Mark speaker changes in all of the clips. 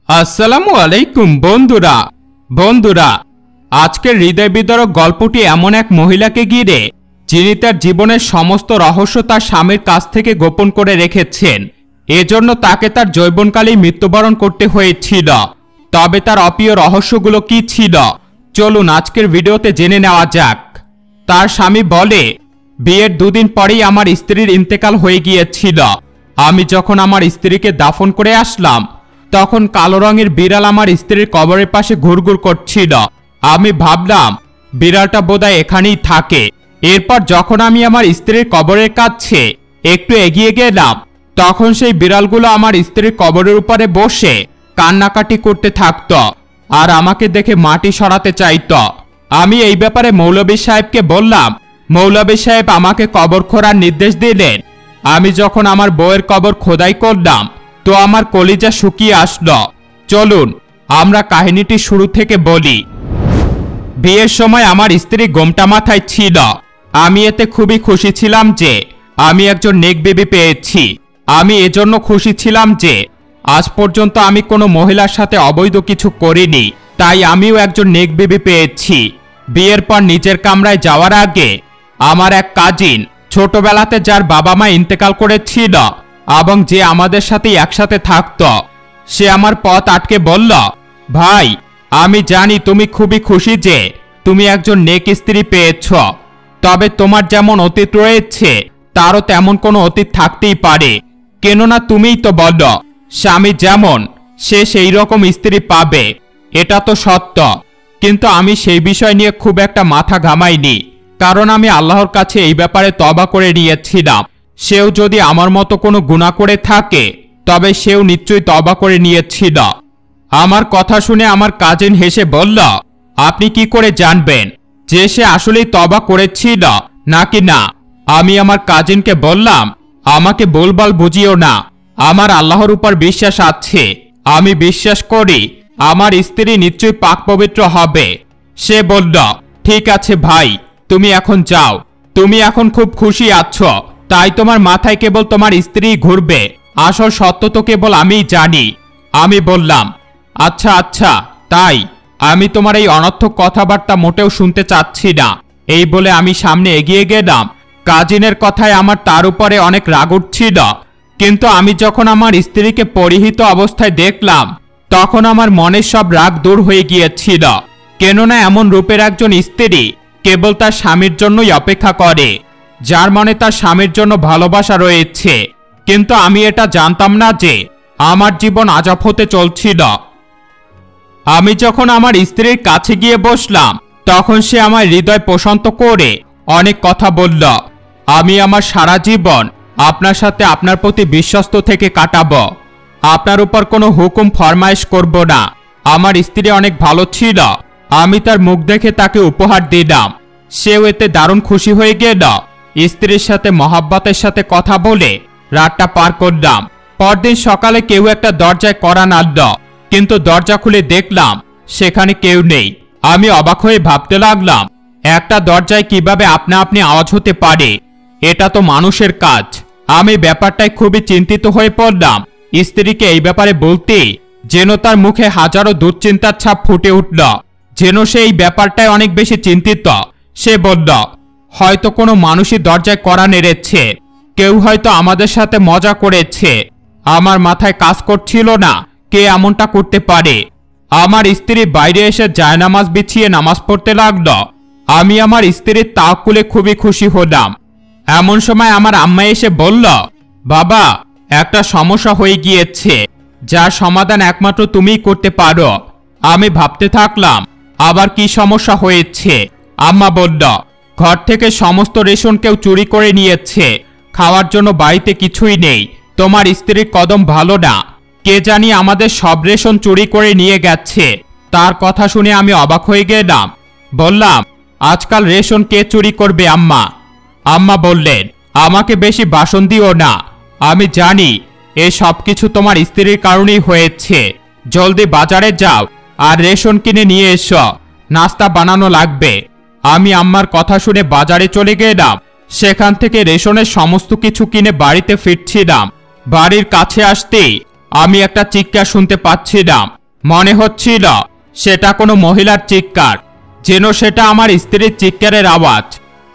Speaker 1: আসসালামু আলাইকুম বন্ধুরা। বন্ধুরা, আজকের হৃদয় বিদারক গল্পটি এমন এক মহিলাকে ঘিরে, যিনি তার জীবনের সমস্ত রহস্য তার স্বামীর কাছ থেকে গোপন করে রেখেছেন। এজন্য তাকে তার যৌবনকালেই মৃত্যুবরণ করতে হয়েছিল। তবে তার অপ্রিয় রহস্যগুলো কি ছিল, চলুন আজকের ভিডিওতে জেনে নেওয়া যাক। তার স্বামী বলে, বিয়ের দুদিন পরেই আমার স্ত্রীর ইন্তেকাল হয়ে গিয়েছিল। আমি যখন আমার স্ত্রীকে দাফন করে আসলাম, তখন কালো রঙের বিড়াল আমার স্ত্রীর কবরের পাশে ঘুরঘুর করছিল। আমি ভাবলাম বিড়ালটা বোধহয় এখানেই থাকে। এরপর যখন আমি আমার স্ত্রীর কবরের কাছে একটু এগিয়ে গেলাম, তখন সেই বিড়ালগুলো আমার স্ত্রীর কবরের উপরে বসে কান্নাকাটি করতে থাকত আর আমাকে দেখে মাটি সরাতে চাইত। আমি এই ব্যাপারে মৌলভী সাহেবকে বললাম। মৌলভী সাহেব আমাকে কবর খোঁড়ার নির্দেশ দিলেন। আমি যখন আমার বউয়ের কবর খোদাই করলাম, তো আমার কলিজা শুকিয়ে আসলো। চলুন আমরা কাহিনীটি শুরু থেকে বলি। বিয়ের সময় আমার স্ত্রী গোমটা মাথায় ছিল। আমি এতে খুবই খুশি ছিলাম যে আমি একজন নেক বেবি পেয়েছি। আমি এজন্য খুশি ছিলাম যে আজ পর্যন্ত আমি কোনো মহিলার সাথে অবৈধ কিছু করিনি, তাই আমিও একজন নেক বেবি পেয়েছি। বিয়ের পর নিজের কামরায় যাওয়ার আগে আমার এক কাজিন, ছোটবেলাতে যার বাবা মা ইন্তেকাল করেছিল এবং যে আমাদের সাথে একসাথে থাকত, সে আমার পথ আটকে বলল, ভাই, আমি জানি তুমি খুবই খুশি যে তুমি একজন নেক স্ত্রী পেয়েছ। তবে তোমার যেমন অতীত রয়েছে, তারও তেমন কোনো অতীত থাকতেই পারে। কেননা তুমিই তো বলো, স্বামী যেমন সে সেই রকম স্ত্রী পাবে। এটা তো সত্য, কিন্তু আমি সেই বিষয় নিয়ে খুব একটা মাথা ঘামাইনি, কারণ আমি আল্লাহর কাছে এই ব্যাপারে তওবা করে নিয়েছিলাম। সেও যদি আমার মতো কোনো গুনাহ করে থাকে, তবে সেও নিশ্চয়ই তওবা করে নিয়েছিল। আমার কথা শুনে আমার কাজিন হেসে বলল, আপনি কি করে জানবেন যে সে আসলেই তওবা করেছিল নাকি না? আমি আমার কাজিনকে বললাম, আমাকে বলবাল বুঝিও না, আমার আল্লাহর উপর বিশ্বাস আছে। আমি বিশ্বাস করি আমার স্ত্রী নিশ্চয়ই পাক পবিত্র হবে। সে বলল, ঠিক আছে ভাই, তুমি এখন যাও। তুমি এখন খুব খুশি আছো, তাই তোমার মাথায় কেবল তোমার স্ত্রী ঘুরবে। আসল সত্য তো কেবল আমিই জানি। আমি বললাম, আচ্ছা আচ্ছা, তাই? আমি তোমার এই অনর্থক কথাবার্তা মোটেও শুনতে চাচ্ছি না। এই বলে আমি সামনে এগিয়ে গেলাম। কাজিনের কথায় আমার তার উপরে অনেক রাগ উঠছিল, কিন্তু আমি যখন আমার স্ত্রীকে পরিহিত অবস্থায় দেখলাম, তখন আমার মনের সব রাগ দূর হয়ে গিয়েছিল। কেননা এমন রূপের একজন স্ত্রী কেবল তার স্বামীর জন্যই অপেক্ষা করে, যার মনে তার স্বামীর জন্য ভালোবাসা রয়েছে। কিন্তু আমি এটা জানতাম না যে আমার জীবন আযাব হতে চলছিল। আমি যখন আমার স্ত্রীর কাছে গিয়ে বসলাম, তখন সে আমার হৃদয় প্রশান্ত করে অনেক কথা বলল। আমি আমার সারা জীবন আপনার সাথে আপনার প্রতি বিশ্বস্ত থেকে কাটাবো। আপনার উপর কোনো হুকুম ফরমায়েশ করব না। আমার স্ত্রী অনেক ভালো ছিল। আমি তার মুখ দেখে তাকে উপহার দিলাম। সেও এতে দারুণ খুশি হয়ে গেল। স্ত্রীর সাথে মহাব্বতের সাথে কথা বলে রাতটা পার করলাম। পরদিন সকালে কেউ একটা দরজায় কড়া নাড়ল, কিন্তু দরজা খুলে দেখলাম সেখানে কেউ নেই। আমি অবাক হয়ে ভাবতে লাগলাম, একটা দরজায় কিভাবে আপনা আপনি আওয়াজ হতে পারে? এটা তো মানুষের কাজ। আমি ব্যাপারটায় খুবই চিন্তিত হয়ে পড়লাম। স্ত্রীকে এই ব্যাপারে বলতে যেন তার মুখে হাজারো দুশ্চিন্তার ছাপ ফুটে উঠল, যেন সে এই ব্যাপারটায় অনেক বেশি চিন্তিত। সে বলল, হয়তো কোনো মানুষই দরজায় কড়া নেড়েছে। কেউ হয়তো আমাদের সাথে মজা করেছে। আমার মাথায় কাজ করছিল না কে এমনটা করতে পারে। আমার স্ত্রী বাইরে এসে জায়নামাজ বিছিয়ে নামাজ পড়তে লাগল। আমি আমার স্ত্রীর তাওকুলে খুবই খুশি হলাম। এমন সময় আমার আম্মা এসে বলল, বাবা, একটা সমস্যা হয়ে গিয়েছে, যার সমাধান একমাত্র তুমিই করতে পারো। আমি ভাবতে থাকলাম, আবার কি সমস্যা হয়েছে? আম্মা বলল, ঘর থেকে সমস্ত রেশন কেউ চুরি করে নিয়েছে। খাওয়ার জন্য বাড়িতে কিছুই নেই। তোমার স্ত্রীর কদম ভালো না, কে জানি আমাদের সব রেশন চুরি করে নিয়ে গেছে। তার কথা শুনে আমি অবাক হয়ে গেলাম। বললাম, আজকাল রেশন কে চুরি করবে আম্মা? আম্মা বললেন, আমাকে বেশি বাসন দিও না। আমি জানি এ সব কিছু তোমার স্ত্রীর কারণেই হয়েছে। জলদি বাজারে যাও আর রেশন কিনে নিয়ে এসো, নাস্তা বানানো লাগবে। আমি আম্মার কথা শুনে বাজারে চলে গেলাম। সেখান থেকে রেশনের সমস্ত কিছু কিনে বাড়িতে ফিরছিলাম। বাড়ির কাছে আসতেই আমি একটা চিৎকার শুনতে পাচ্ছিলাম। মনে হচ্ছিল সেটা কোনো মহিলার চিৎকার, যেন সেটা আমার স্ত্রীর চিৎকারের আওয়াজ।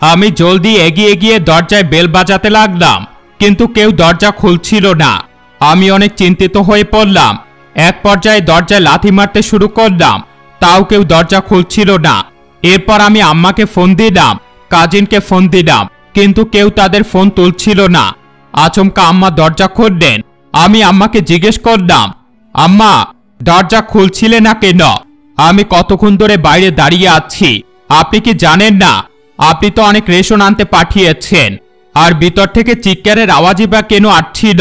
Speaker 1: আমি জলদি এগিয়ে গিয়ে দরজায় বেল বাজাতে লাগলাম, কিন্তু কেউ দরজা খুলছিল না। আমি অনেক চিন্তিত হয়ে পড়লাম। এক পর্যায়ে দরজায় লাথি মারতে শুরু করলাম, তাও কেউ দরজা খুলছিল না। এরপর আমি আম্মাকে ফোন দিলাম, কাজিনকে ফোন দিলাম, কিন্তু কেউ তাদের ফোন তুলছিল না। আচমকা আম্মা দরজা খুললেন। আমি আম্মাকে জিজ্ঞেস করলাম, আম্মা দরজা খুলছিলে না কেন? আমি কতক্ষণ ধরে বাইরে দাঁড়িয়ে আছি, আপনি কি জানেন না? আপনি তো অনেক রেশন আনতে পাঠিয়েছেন, আর ভিতর থেকে চিৎকারের আওয়াজই বা কেন আসছিল?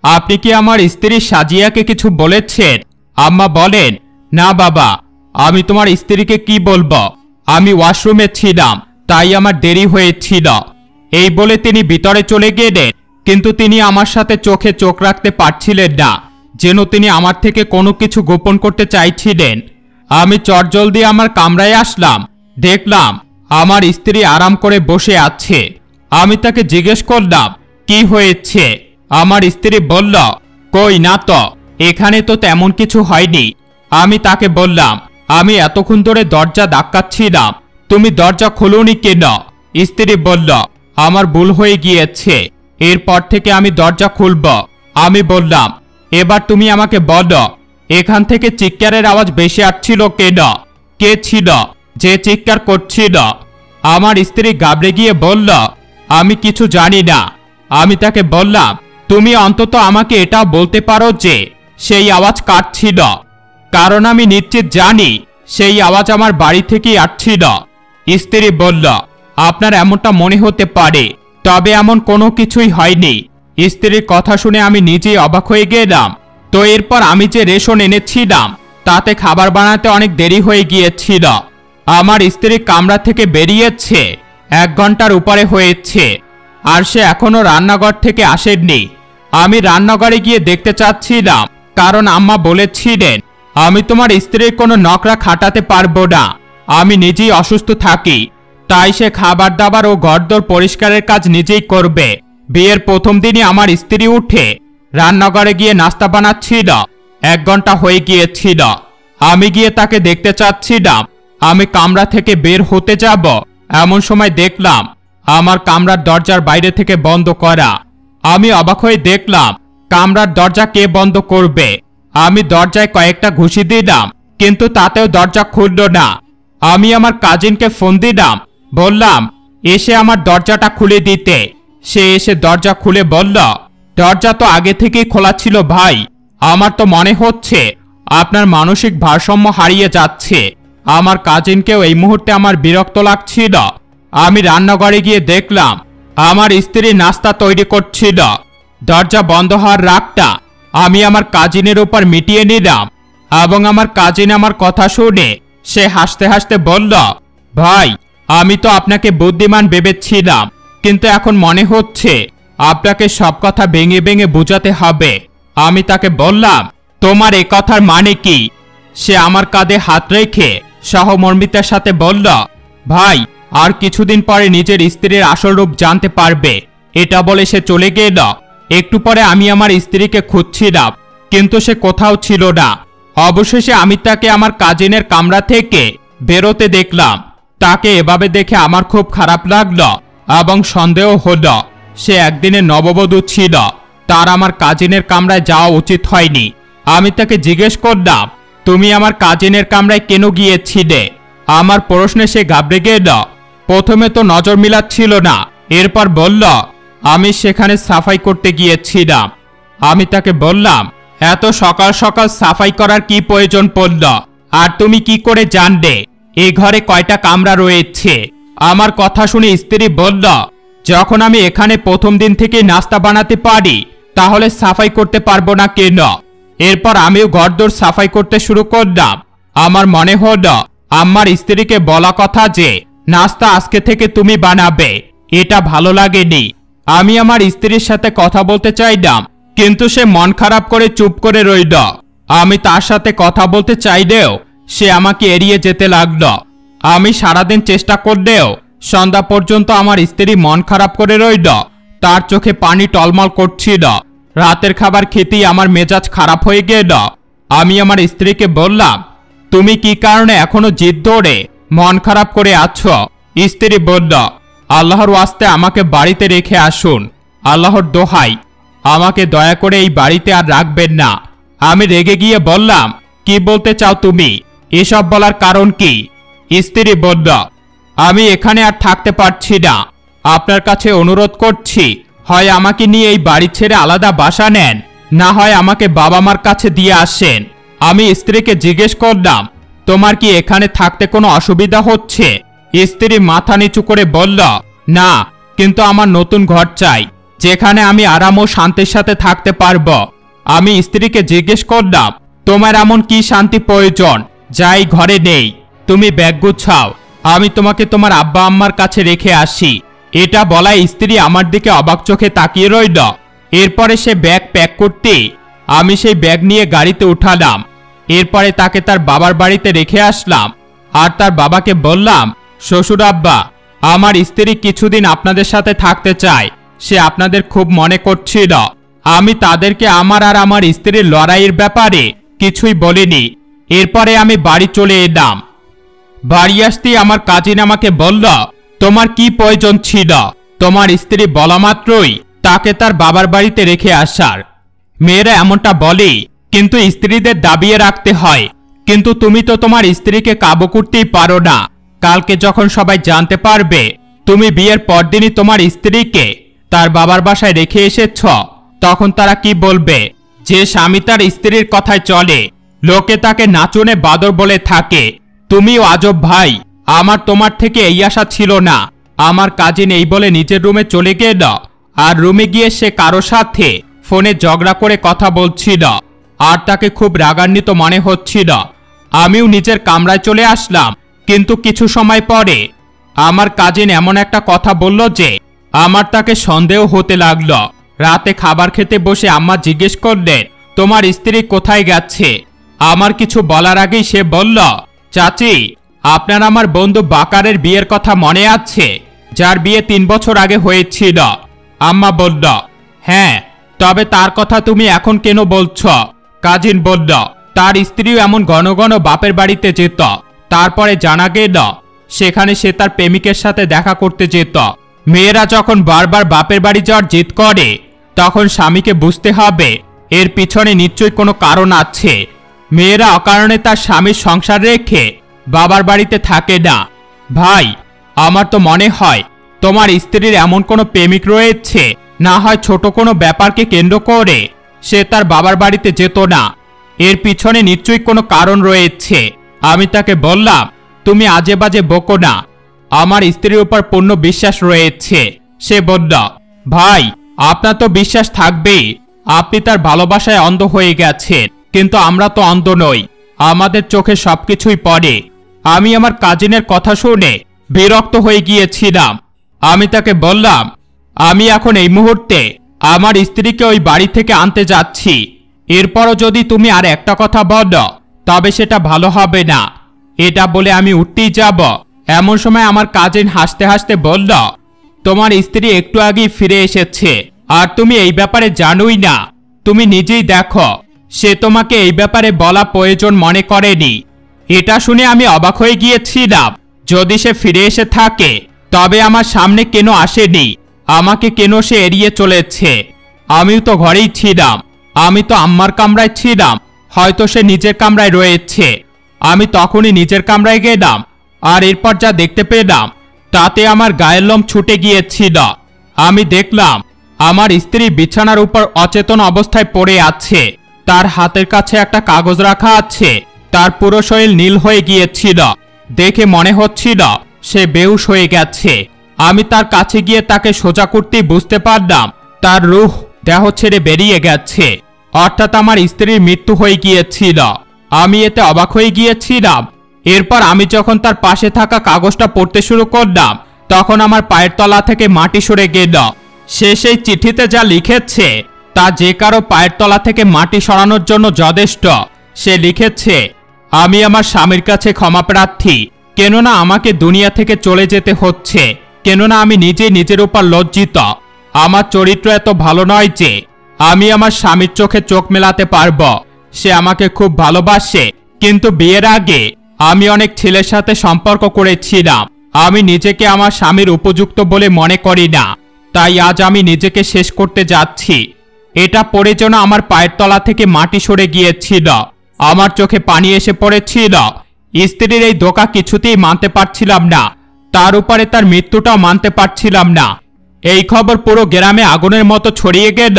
Speaker 1: আপনি কি আমার স্ত্রী সাজিয়াকে কিছু বলেছেন? আম্মা বলেন, না বাবা, আমি তোমার স্ত্রীকে কি বলবো, আমি ওয়াশরুমে ছিলাম, তাই আমার দেরি হয়েছিল। এই বলে তিনি ভিতরে চলে গেলেন, কিন্তু তিনি আমার সাথে চোখে চোখ রাখতে পারছিলেন না, যেন তিনি আমার থেকে কোনো কিছু গোপন করতে চাইছিলেন। আমি চটজলদি আমার কামরায় আসলাম, দেখলাম আমার স্ত্রী আরাম করে বসে আছে। আমি তাকে জিজ্ঞেস করলাম, কি হয়েছে? আমার স্ত্রী বলল, কই না তো, এখানে তো তেমন কিছু হয়নি। আমি তাকে বললাম, আমি এতক্ষণ ধরে দরজা ধাক্কাচ্ছিলাম, তুমি দরজা খোলোনি কেন? স্ত্রী বলল, আমার ভুল হয়ে গিয়েছে, এরপর থেকে আমি দরজা খুলব। আমি বললাম, এবার তুমি আমাকে বলো, এখান থেকে চিৎকারের আওয়াজ বেশি আসছিল কেন? কে ছিল যে চিৎকার করছিল? আমার স্ত্রী ঘাবড়ে গিয়ে বলল, আমি কিছু জানি না। আমি তাকে বললাম, তুমি অন্তত আমাকে এটা বলতে পারো যে সেই আওয়াজ কার ছিল, কারণ আমি নিশ্চিত জানি সেই আওয়াজ আমার বাড়ি থেকেই আসছিল। স্ত্রী বলল, আপনার এমনটা মনে হতে পারে, তবে এমন কোনো কিছুই হয়নি। স্ত্রীর কথা শুনে আমি নিজেই অবাক হয়ে গেলাম। তো এরপর আমি যে রেশন এনেছিলাম তাতে খাবার বানাতে অনেক দেরি হয়ে গিয়েছিল। আমার স্ত্রী কামরা থেকে বেরিয়েছে 1 ঘন্টার উপরে হয়েছে, আর সে এখনো রান্নাঘর থেকে আসেননি। আমি রান্নাঘরে গিয়ে দেখতে চাচ্ছিলাম, কারণ আম্মা বলেছিলেন আমি তোমার স্ত্রীর কোনো নকরা খাটাতে পারবো না, আমি নিজেই অসুস্থ থাকি, তাই সে খাবার দাবার ও ঘরদোর পরিষ্কারের কাজ নিজেই করবে। বিয়ের প্রথম দিনই আমার স্ত্রী উঠে রান্নাঘরে গিয়ে নাস্তা বানাচ্ছিল। 1 ঘন্টা হয়ে গিয়েছিল। আমি গিয়ে তাকে দেখতে চাচ্ছিলাম। আমি কামরা থেকে বের হতে যাব, এমন সময় দেখলাম আমার কামরার দরজার বাইরে থেকে বন্ধ করা। আমি অবাক হয়ে দেখলাম, কামরার দরজা কে বন্ধ করবে? আমি দরজায় কয়েকটা ঘুষি দিলাম, কিন্তু তাতেও দরজা খুলল না। আমি আমার কাজিনকে ফোন দিলাম, বললাম এসে আমার দরজাটা খুলে দিতে। সে এসে দরজা খুলে বলল, দরজা তো আগে থেকেই খোলা ছিল ভাই, আমার তো মনে হচ্ছে আপনার মানসিক ভারসাম্য হারিয়ে যাচ্ছে। আমার কাজিনকেও এই মুহূর্তে আমার বিরক্ত লাগছিল। আমি রান্নাঘরে গিয়ে দেখলাম আমার স্ত্রী নাস্তা তৈরি করছিল। দরজা বন্ধ হওয়ার রাগটা আমি আমার কাজিনের উপর মিটিয়ে নিলাম, এবং আমার কাজিন আমার কথা শুনে সে হাসতে হাসতে বলল, ভাই আমি তো আপনাকে বুদ্ধিমান ভেবেছিলাম, কিন্তু এখন মনে হচ্ছে আপনাকে সব কথা ভেঙে ভেঙে বোঝাতে হবে। আমি তাকে বললাম, তোমার এ কথার মানে কি? সে আমার কাঁধে হাত রেখে সহমর্মিতার সাথে বলল, ভাই আর কিছুদিন পরে নিজের স্ত্রীর আসল রূপ জানতে পারবে। এটা বলে সে চলে গেল। একটু পরে আমি আমার স্ত্রীকে খুঁজছিলাম, কিন্তু সে কোথাও ছিল না। অবশেষে আমি তাকে আমার কাজিনের কামরা থেকে বেরোতে দেখলাম। তাকে এভাবে দেখে আমার খুব খারাপ লাগলো এবং সন্দেহ হলো সে একদিনের নববধূ ছিল, তার আমার কাজিনের কামরায় যাওয়া উচিত হয়নি। আমি তাকে জিজ্ঞেস করলাম, তুমি আমার কাজিনের কামরায় কেন গিয়েছিলে? আমার প্রশ্নে সে ঘাবড়ে গেল। প্রথমে তো নজর মিলাচ্ছিল না, এরপর বলল, আমি সেখানে সাফাই করতে গিয়েছিলাম। আমি তাকে বললাম, এত সকাল সকাল সাফাই করার কি প্রয়োজন পড়ল? আর তুমি কি করে জানলে এই ঘরে কয়টা কামরা রয়েছে? আমার কথা শুনে স্ত্রী বলল, যখন আমি এখানে প্রথম দিন থেকে নাস্তা বানাতে পারি, তাহলে সাফাই করতে পারবো না কেন? এরপর আমিও ঘরদোর সাফাই করতে শুরু করলাম। আমার মনে হলো আমার স্ত্রীকে বলা কথা যে নাস্তা আজকে থেকে তুমি বানাবে, এটা ভালো লাগেনি। আমি আমার স্ত্রীর সাথে কথা বলতে চাইলাম, কিন্তু সে মন খারাপ করে চুপ করে রইল। আমি তার সাথে কথা বলতে চাইলেও সে আমাকে এড়িয়ে যেতে লাগলো। আমি সারাদিন চেষ্টা করলেও সন্ধ্যা পর্যন্ত আমার স্ত্রী মন খারাপ করে রইল। তার চোখে পানি টলমল করছিল। রাতের খাবার খেতেই আমার মেজাজ খারাপ হয়ে গেল। আমি আমার স্ত্রীকে বললাম, তুমি কি কারণে এখনো জিদ ধরে মন খারাপ করে আছো? স্ত্রী বলল, আল্লাহর ওয়াস্তে আমাকে বাড়িতে রেখে আসুন, আল্লাহর দোহাই আমাকে দয়া করে এই বাড়িতে আর রাখবেন না। আমি রেগে গিয়ে বললাম, কি বলতে চাও তুমি? এসব বলার কারণ কি? স্ত্রী বলল, আমি এখানে আর থাকতে পারছি না, আপনার কাছে অনুরোধ করছি, হয় আমাকে নিয়ে এই বাড়ি ছেড়ে আলাদা বাসা নেন, না হয় আমাকে বাবা মার কাছে দিয়ে আসেন। আমি স্ত্রীকে জিজ্ঞেস করলাম, তোমার কি এখানে থাকতে কোনো অসুবিধা হচ্ছে? স্ত্রী মাথা নিচু করে বলল, না, কিন্তু আমার নতুন ঘর চাই, যেখানে আমি আরাম ও শান্তির সাথে থাকতে পারবো। আমি স্ত্রীকে জিজ্ঞেস করলাম, তোমার এমন কি শান্তি প্রয়োজন যা এই ঘরে নেই? তুমি ব্যাগ গুছাও, আমি তোমাকে তোমার আব্বা আম্মার কাছে রেখে আসি। এটা বলায় স্ত্রী আমার দিকে অবাক চোখে তাকিয়ে রইল। এরপরে সে ব্যাগ প্যাক করতে আমি সেই ব্যাগ নিয়ে গাড়িতে উঠালাম। এরপরে তাকে তার বাবার বাড়িতে রেখে আসলাম আর তার বাবাকে বললাম, শ্বশুর আব্বা, আমার স্ত্রী কিছুদিন আপনাদের সাথে থাকতে চায়, সে আপনাদের খুব মনে করছিল। আমি তাদেরকে আমার আর আমার স্ত্রীর লড়াইয়ের ব্যাপারে কিছুই বলিনি। এরপরে আমি বাড়ি চলে এলাম। বাড়ি আসতেই আমার কাজিন আমাকে বলল, তোমার কি প্রয়োজন ছিল তোমার স্ত্রী বলা মাত্রই তাকে তার বাবার বাড়িতে রেখে আসার? মেয়েরা এমনটা বলে, কিন্তু স্ত্রীদের দাবিয়ে রাখতে হয়। কিন্তু তুমি তো তোমার স্ত্রীকে কাবু করতেই পারো না। কালকে যখন সবাই জানতে পারবে তুমি বিয়ের পরদিনই তোমার স্ত্রীকে তার বাবার বাসায় রেখে এসেছ, তখন তারা কি বলবে? যে স্বামী তার স্ত্রীর কথায় চলে, লোকে তাকে নাচনে বাদর বলে থাকে। তুমিও আজব ভাই, আমার তোমার থেকে এই আশা ছিল না। আমার কাজিন এই বলে নিজের রুমে চলে গেল আর রুমে গিয়ে সে কারো সাথে ফোনে ঝগড়া করে কথা বলছিল আর তাকে খুব রাগান্বিত মনে হচ্ছিল। আমিও নিজের কামরায় চলে আসলাম, কিন্তু কিছু সময় পরে আমার কাজিন এমন একটা কথা বলল যে আমার তাকে সন্দেহ হতে লাগলো। রাতে খাবার খেতে বসে আম্মা জিজ্ঞেস করলেন, তোমার স্ত্রী কোথায় গেছে? আমার কিছু বলার আগেই সে বলল, চাচি, আপনার আমার বন্ধু বাকারের বিয়ের কথা মনে আছে, যার বিয়ে 3 বছর আগে হয়েছিল? আম্মা বলল, হ্যাঁ, তবে তার কথা তুমি এখন কেন বলছ? কাজিন বলল, তার স্ত্রীও এমন ঘন ঘন বাপের বাড়িতে যেত। তারপরে জানা গেল সেখানে সে তার প্রেমিকের সাথে দেখা করতে যেত। মেয়েরা যখন বারবার বাপের বাড়ি যাওয়ার জিদ করে, তখন স্বামীকে বুঝতে হবে এর পিছনে নিশ্চয়ই কোনো কারণ আছে। মেয়েরা অকারণে তার স্বামীর সংসার রেখে বাবার বাড়িতে থাকে না। ভাই, আমার তো মনে হয় তোমার স্ত্রীর এমন কোনো প্রেমিক রয়েছে, না হয় ছোট কোনো ব্যাপারকে কেন্দ্র করে সে তার বাবার বাড়িতে যেত না। এর পিছনে নিশ্চয়ই কোনো কারণ রয়েছে। আমি তাকে বললাম, তুমি আজে বাজে বকো না, আমার স্ত্রীর উপর পূর্ণ বিশ্বাস রয়েছে। সে বলল, ভাই, আপনার তো বিশ্বাস থাকবেই, আপনি তার ভালোবাসায় অন্ধ হয়ে গেছেন, কিন্তু আমরা তো অন্ধ নই, আমাদের চোখে সবকিছুই পড়ে। আমি আমার কাজিনের কথা শুনে বিরক্ত হয়ে গিয়েছিলাম। আমি তাকে বললাম, আমি এখন এই মুহূর্তে আমার স্ত্রীকে ওই বাড়ি থেকে আনতে যাচ্ছি। এরপরও যদি তুমি আর একটা কথা বলো তবে সেটা ভালো হবে না। এটা বলে আমি উঠতেই যাব, এমন সময় আমার কাজিন হাসতে হাসতে বলল, তোমার স্ত্রী একটু আগেই ফিরে এসেছে আর তুমি এই ব্যাপারে জানোই না। তুমি নিজেই দেখো, সে তোমাকে এই ব্যাপারে বলা প্রয়োজন মনে করেনি। এটা শুনে আমি অবাক হয়ে গিয়েছিলাম। যদি সে ফিরে এসে থাকে তবে আমার সামনে কেন আসেনি? আমাকে কেন সে এড়িয়ে চলেছে? আমিও তো ঘরেই ছিলাম, আমি তো আম্মার কামরায় ছিলাম, হয়তো সে নিজের কামরায় রয়েছে। আমি তখনই নিজের কামরায় গেলাম আর এরপর যা দেখতে পেলাম তাতে আমার গায়ের লোম ছুটে গিয়েছিল। আমি দেখলাম আমার স্ত্রী বিছানার উপর অচেতন অবস্থায় পড়ে আছে। তার হাতের কাছে একটা কাগজ রাখা আছে। তার পুরো শরীর নীল হয়ে গিয়েছিল, দেখে মনে হচ্ছিল সে বেহুশ হয়ে গেছে। আমি তার কাছে গিয়ে তাকে সোজা করতেই বুঝতে পারলাম তার রূহ দেহ ছেড়ে বেরিয়ে গেছে, অর্থাৎ আমার স্ত্রীর মৃত্যু হয়ে গিয়েছিল। আমি এতে অবাক হয়ে গিয়েছিলাম। এরপর আমি যখন তার পাশে থাকা কাগজটা পড়তে শুরু করলাম তখন আমার পায়ের তলা থেকে মাটি সরে গেল। সে সেই চিঠিতে যা লিখেছে তা যে কারো পায়ের তলা থেকে মাটি সরানোর জন্য যথেষ্ট। সে লিখেছে, আমি আমার স্বামীর কাছে ক্ষমা প্রার্থী, কেননা আমাকে দুনিয়া থেকে চলে যেতে হচ্ছে, কেননা আমি নিজেই নিজের উপর লজ্জিত। আমার চরিত্র এত ভালো নয় যে আমি আমার স্বামীর চোখে চোখ মেলাতে পারব। সে আমাকে খুব ভালোবাসে, কিন্তু বিয়ের আগে আমি অনেক ছেলের সাথে সম্পর্ক করেছিলাম। আমি নিজেকে আমার স্বামীর উপযুক্ত বলে মনে করি না, তাই আজ আমি নিজেকে শেষ করতে যাচ্ছি। এটা পড়ে যেন আমার পায়ের তলা থেকে মাটি সরে গিয়েছিল। আমার চোখে পানি এসে পড়েছিল। স্ত্রীর এই ধোঁকা কিছুতেই মানতে পারছিলাম না, তার উপরে তার মৃত্যুটাও মানতে পারছিলাম না। এই খবর পুরো গ্রামে আগুনের মতো ছড়িয়ে গেল।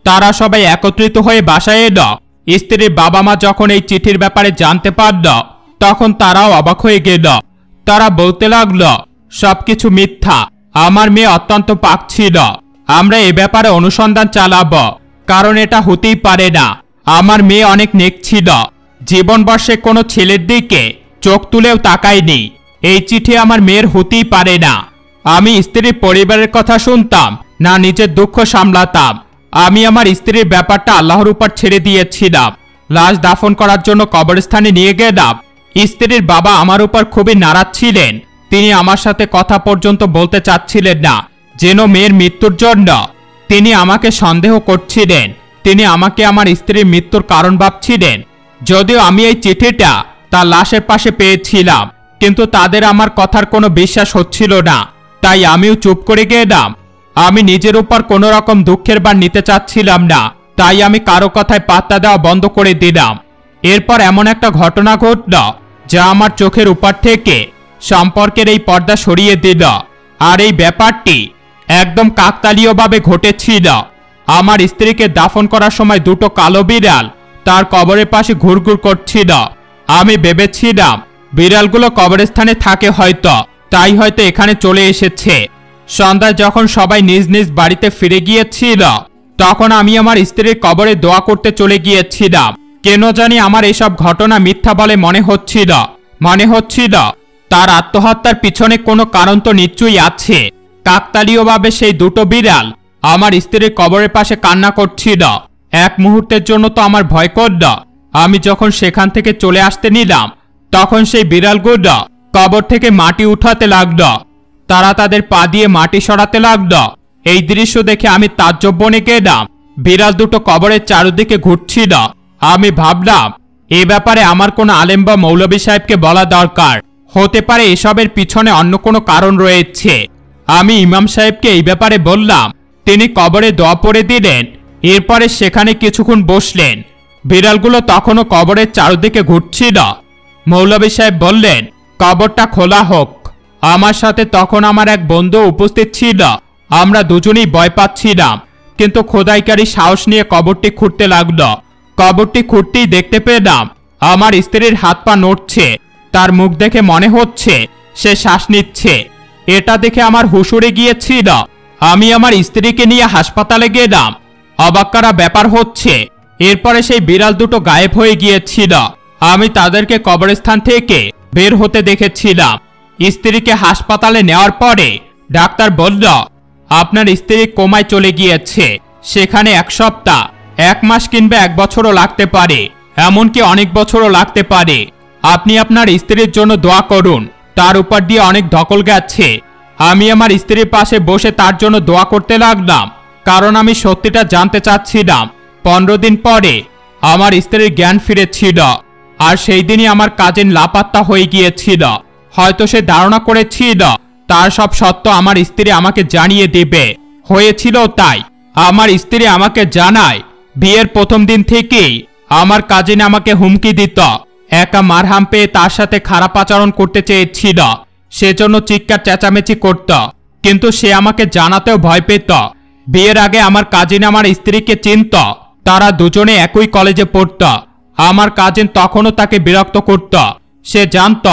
Speaker 1: তারা সবাই একত্রিত হয়ে বাসায় এলো। স্ত্রীর বাবা মা যখন এই চিঠির ব্যাপারে জানতে পারল, তখন তারাও অবাক হয়ে গেল। তারা বলতে লাগলো, সবকিছু মিথ্যা, আমার মেয়ে অত্যন্ত পাক ছিল। আমরা এ ব্যাপারে অনুসন্ধান চালাবো, কারণ এটা হতেই পারে না। আমার মেয়ে অনেক নেক ছিল, জীবনবর্ষে কোনো ছেলের দিকে চোখ তুলেও তাকায়নি। এই চিঠি আমার মেয়ের হতেই পারে না। আমি স্ত্রীর পরিবারের কথা শুনতাম না, নিজের দুঃখ সামলাতাম। আমি আমার স্ত্রীর ব্যাপারটা আল্লাহর উপর ছেড়ে দিয়েছিলাম। লাশ দাফন করার জন্য কবরস্থানে নিয়ে গেলাম। স্ত্রীর বাবা আমার উপর খুবই নারাজ ছিলেন। তিনি আমার সাথে কথা পর্যন্ত বলতে চাচ্ছিলেন না, যেন মেয়ের মৃত্যুর জন্য। তিনি আমাকে সন্দেহ করছিলেন। তিনি আমাকে আমার স্ত্রীর মৃত্যুর কারণ ভাবছিলেন। যদিও আমি এই চিঠিটা তার লাশের পাশে পেয়েছিলাম, কিন্তু তাদের আমার কথার কোনো বিশ্বাস হচ্ছিল না, তাই আমিও চুপ করে গেলাম। আমি নিজের উপর কোনো রকম দুঃখের ভার নিতে চাচ্ছিলাম না, তাই আমি কারো কথায় পাত্তা দেওয়া বন্ধ করে দিলাম। এরপর এমন একটা ঘটনা ঘটল, যা আমার চোখের উপর থেকে সম্পর্কের এই পর্দা সরিয়ে দিল। আর এই ব্যাপারটি একদম কাকতালীয়ভাবে ঘটেছিল। আমার স্ত্রীকে দাফন করার সময় দুটো কালো বিড়াল তার কবরের পাশে ঘুরঘুর করছিল। আমি ভেবেছিলাম বিড়ালগুলো কবরস্থানে থাকে হয়তো, তাই হয়তো এখানে চলে এসেছে। সন্ধ্যায় যখন সবাই নিজ নিজ বাড়িতে ফিরে গিয়েছিল, তখন আমি আমার স্ত্রীর কবরে দোয়া করতে চলে গিয়েছিলাম। কেন জানি আমার এসব ঘটনা মিথ্যা বলে মনে হচ্ছিল তার আত্মহত্যার পিছনে কোনো কারণ তো নিশ্চয়ই আছে। কাকতালীয়ভাবে সেই দুটো বিড়াল আমার স্ত্রীর কবরের পাশে কান্না করছিল। এক মুহূর্তের জন্য তো আমার ভয় করল। আমি যখন সেখান থেকে চলে আসতে নিলাম, তখন সেই বিড়ালগুলো কবর থেকে মাটি উঠাতে লাগল। তারা তাদের পা দিয়ে মাটি সরাতে লাগল। এই দৃশ্য দেখে আমি তাজ্জব বনে গেলাম। বিড়াল দুটো কবরের চারদিকে ঘুরছিল। আমি ভাবলাম, এ ব্যাপারে আমার কোনো আলেম বা মৌলভী সাহেবকে বলা দরকার। হতে পারে এসবের পিছনে অন্য কোনো কারণ রয়েছে। আমি ইমাম সাহেবকে এই ব্যাপারে বললাম। তিনি কবরে দোয়া পড়ে দিলেন। এরপরে সেখানে কিছুক্ষণ বসলেন। বিড়ালগুলো তখনও কবরের চারদিকে ঘুরছিল। মৌলভী সাহেব বললেন, কবরটা খোলা হোক। আমার সাথে তখন আমার এক বন্ধু উপস্থিত ছিল। আমরা দুজনেই ভয় পাচ্ছিলাম, কিন্তু খোদাইকারী সাহস নিয়ে কবরটি খুঁড়তে লাগলো। কবরটি খুঁড়তেই দেখতে পেলাম আমার স্ত্রীর হাত পা নড়ছে। তার মুখ দেখে মনে হচ্ছে সে শ্বাস নিচ্ছে। এটা দেখে আমার হুঁশ উড়ে গিয়েছিল। আমি আমার স্ত্রীকে নিয়ে হাসপাতালে গেলাম। অবাক করা ব্যাপার হচ্ছে, এরপরে সেই বিড়াল দুটো গায়েব হয়ে গিয়েছিল। আমি তাদেরকে কবরস্থান থেকে বের হতে দেখেছিলাম। স্ত্রীকে হাসপাতালে নেওয়ার পরে ডাক্তার বলল, আপনার স্ত্রী কোমায় চলে গিয়েছে। সেখানে 1 সপ্তাহ, 1 মাস কিংবা 1 বছরও লাগতে পারে, এমনকি অনেক বছরও লাগতে পারে। আপনি আপনার স্ত্রীর জন্য দোয়া করুন। তার উপর দিয়ে অনেক ধকল গেছে। আমি আমার স্ত্রীর পাশে বসে তার জন্য দোয়া করতে লাগলাম, কারণ আমি সত্যিটা জানতে চাচ্ছিলাম। 15 দিন পরে আমার স্ত্রীর জ্ঞান ফিরেছিল। আর সেই দিনই আমার কাজিন লাপাত্তা হয়ে গিয়েছিল। হয়তো সে ধারণা করেছিল তার সব সত্য আমার স্ত্রী আমাকে জানিয়ে দেবে। হয়েছিল তাই। আমার স্ত্রী আমাকে জানায়, বিয়ের প্রথম দিন থেকেই আমার কাজিন আমাকে হুমকি দিত। একা মারহাম পেয়ে তার সাথে খারাপ আচরণ করতে চেয়েছিল, সেজন্য চিৎকার চেঁচামেচি করত, কিন্তু সে আমাকে জানাতেও ভয় পেত। বিয়ের আগে আমার কাজিন আমার স্ত্রীকে চিনত। তারা দুজনে একই কলেজে পড়ত। আমার কাজিন তখনও তাকে বিরক্ত করত। সে জানত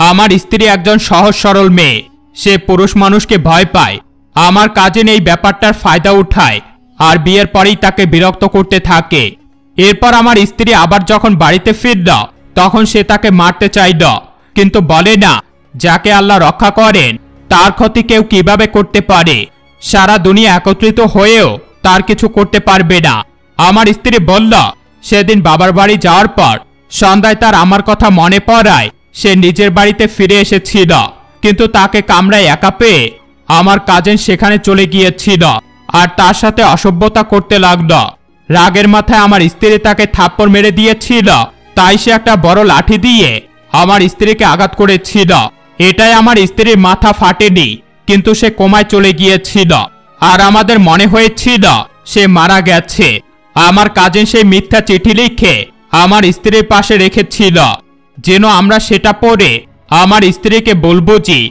Speaker 1: আমার স্ত্রী একজন সহজ সরল মেয়ে, সে পুরুষ মানুষকে ভয় পায়। আমার কাজিন এই ব্যাপারটার ফায়দা উঠায় আর বিয়ের পরেই তাকে বিরক্ত করতে থাকে। এরপর আমার স্ত্রী আবার যখন বাড়িতে ফিরল, তখন সে তাকে মারতে চাইল, কিন্তু বলে না, যাকে আল্লাহ রক্ষা করেন তার ক্ষতি কেউ কিভাবে করতে পারে। সারা দুনিয়া একত্রিত হয়েও তার কিছু করতে পারবে না। আমার স্ত্রী বলল, সেদিন বাবার বাড়ি যাওয়ার পর সন্ধ্যায় তার আমার কথা মনে পড়ায় সে নিজের বাড়িতে ফিরে এসেছিল, কিন্তু তাকে কামরায় একা পেয়ে আমার কাজিন সেখানে চলে গিয়েছিল আর তার সাথে অসভ্যতা করতে লাগল। রাগের মাথায় আমার স্ত্রী তাকে থাপ্পড় মেরে দিয়েছিল, তাই সে একটা বড় লাঠি দিয়ে আমার স্ত্রীকে আঘাত করেছিল। এটাই আমার স্ত্রীর মাথা ফাটেনি, কিন্তু সে কোমায় চলে গিয়েছিল আর আমাদের মনে হয়েছিল সে মারা গেছে। আমার কাজিন সেই মিথ্যা চিঠি লিখে আমার স্ত্রীর পাশে রেখেছিল যেন আমরা সেটা পড়ে আমার স্ত্রীকে বলবো জি।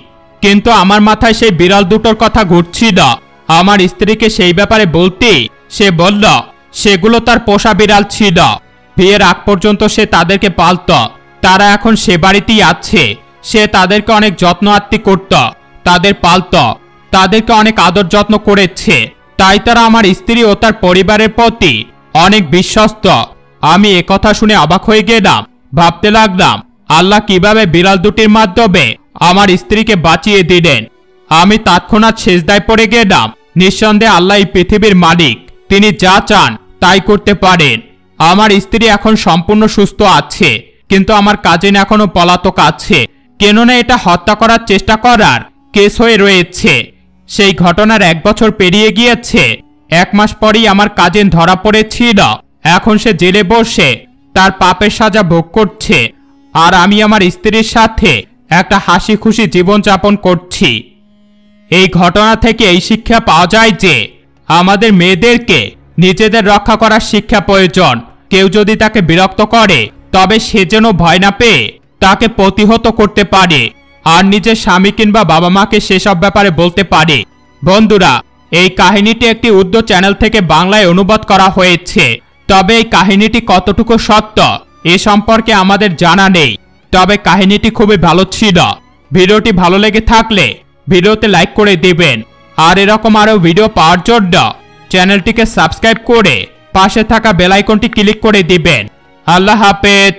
Speaker 1: কিন্তু আমার মাথায় সেই বিড়াল দুটোর কথা ঘুরছিল। আমার স্ত্রীকে সেই ব্যাপারে বলতে সে বলল সেগুলো তার পোষা বিড়াল ছিল। বিয়ের আগ পর্যন্ত সে তাদেরকে পালত, তারা এখন সে বাড়িতেই আছে। সে তাদেরকে অনেক যত্ন আত্তি করত, তাদের পালত, তাদেরকে অনেক আদর যত্ন করেছে, তাই তারা আমার স্ত্রী ও তার পরিবারের প্রতি অনেক বিশ্বস্ত। আমি একথা শুনে অবাক হয়ে গেলাম, ভাবতে লাগলাম আল্লাহ কিভাবে বিড়াল দুটির মাধ্যমে আমার স্ত্রীকে বাঁচিয়ে দিলেন। আমি তৎক্ষণাৎ সেজদায় পড়ে গেলাম। নিঃসন্দেহে আল্লাহ এই পৃথিবীর মালিক, তিনি যা চান তাই করতে পারেন। আমার স্ত্রী এখন সম্পূর্ণ সুস্থ আছে, কিন্তু আমার কাজিন এখনো পলাতক আছে, কেননা এটা হত্যা করার চেষ্টা করার কেস হয়ে রয়েছে। সেই ঘটনার 1 বছর পেরিয়ে গিয়েছে। 1 মাস পরেই আমার কাজিন ধরা পড়েছিল। এখন সে জেলে বসে তার পাপের সাজা ভোগ করছে, আর আমি আমার স্ত্রীর সাথে একটা হাসি খুশি জীবনযাপন করছি। এই ঘটনা থেকে এই শিক্ষা পাওয়া যায় যে আমাদের মেয়েদেরকে নিজেদের রক্ষা করার শিক্ষা প্রয়োজন। কেউ যদি তাকে বিরক্ত করে তবে সে যেন ভয় না পেয়ে তাকে প্রতিহত করতে পারে, আর নিজের স্বামী কিংবা বাবা মাকে সেসব ব্যাপারে বলতে পারে। বন্ধুরা, এই কাহিনীটি একটি উর্দু চ্যানেল থেকে বাংলায় অনুবাদ করা হয়েছে, তবে এই কাহিনীটি কতটুকু সত্য এ সম্পর্কে আমাদের জানা নেই। তবে কাহিনীটি খুবই ভালো ছিল। ভিডিওটি ভালো লেগে থাকলে ভিডিওতে লাইক করে দিবেন, আর এরকম আরও ভিডিও পাওয়ার জন্য চ্যানেলটিকে সাবস্ক্রাইব করে পাশে থাকা বেল আইকনটি ক্লিক করে দিবেন। আল্লাহ হাফেজ।